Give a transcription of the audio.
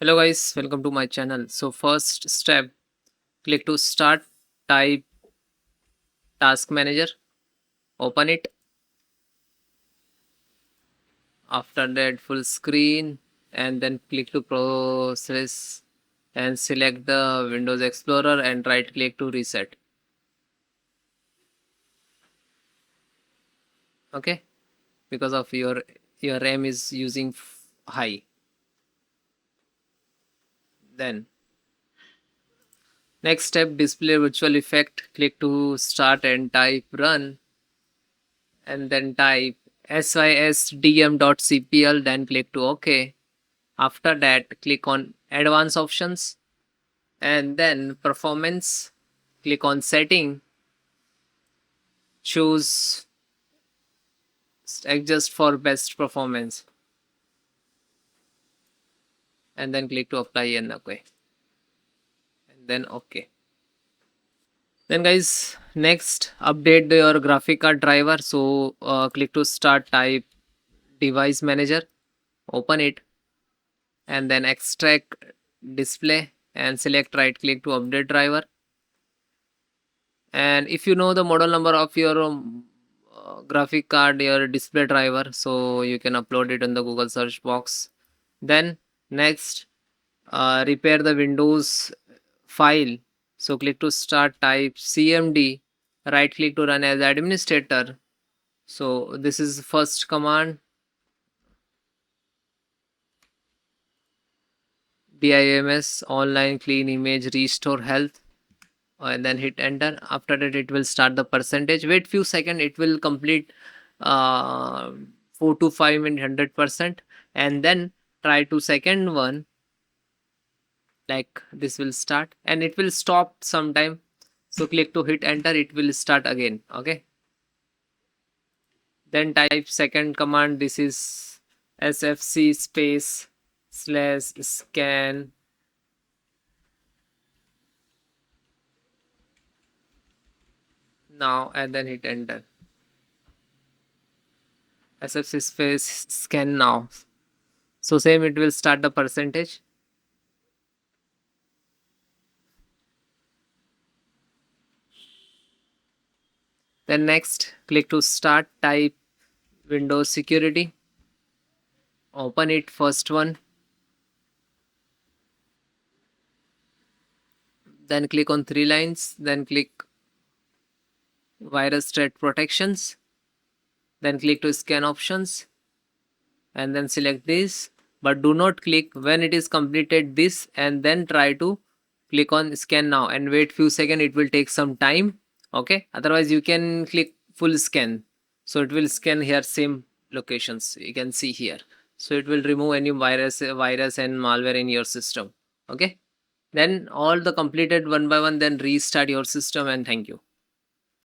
Hello guys, welcome to my channel. So first step, click to start, type task manager, open it. After that full screen, and then click to process and select the Windows Explorer and right click to reset. Okay, because of your RAM is using high. Then next step, display virtual effect, click to start and type run, and then type sysdm.cpl, then click to OK. After that, click on advanced options and then performance, click on setting, choose adjust for best performance, and then click to apply and OK, and then OK. Then guys, next update your graphic card driver. So click to start, type device manager, open it, and then extract display and select right click to update driver. And if you know the model number of your graphic card, your display driver, so you can upload it in the Google search box. Then next, repair the Windows file. So click to start, type cmd, right click to run as administrator. So this is first command, DIMS online clean image restore health, and then hit enter. After that it will start the percentage, wait few seconds, it will complete uh 4 to 5 minutes 100%, and then try to second one, like this will start and it will stop sometime. So click to hit enter, it will start again. Okay, then type second command, this is sfc space slash scan now, and then hit enter. sfc space scan now. So same, it will start the percentage. Then next, click to start, type Windows security, open it, first one, then click on three lines, then click virus threat protections, then click to scan options, and then select this, but do not click when it is completed this, and then try to click on scan now and wait few seconds, it will take some time. Okay, otherwise you can click full scan, so it will scan here same locations you can see here, so it will remove any virus and malware in your system. Okay, then all the completed one by one, then restart your system, and thank you.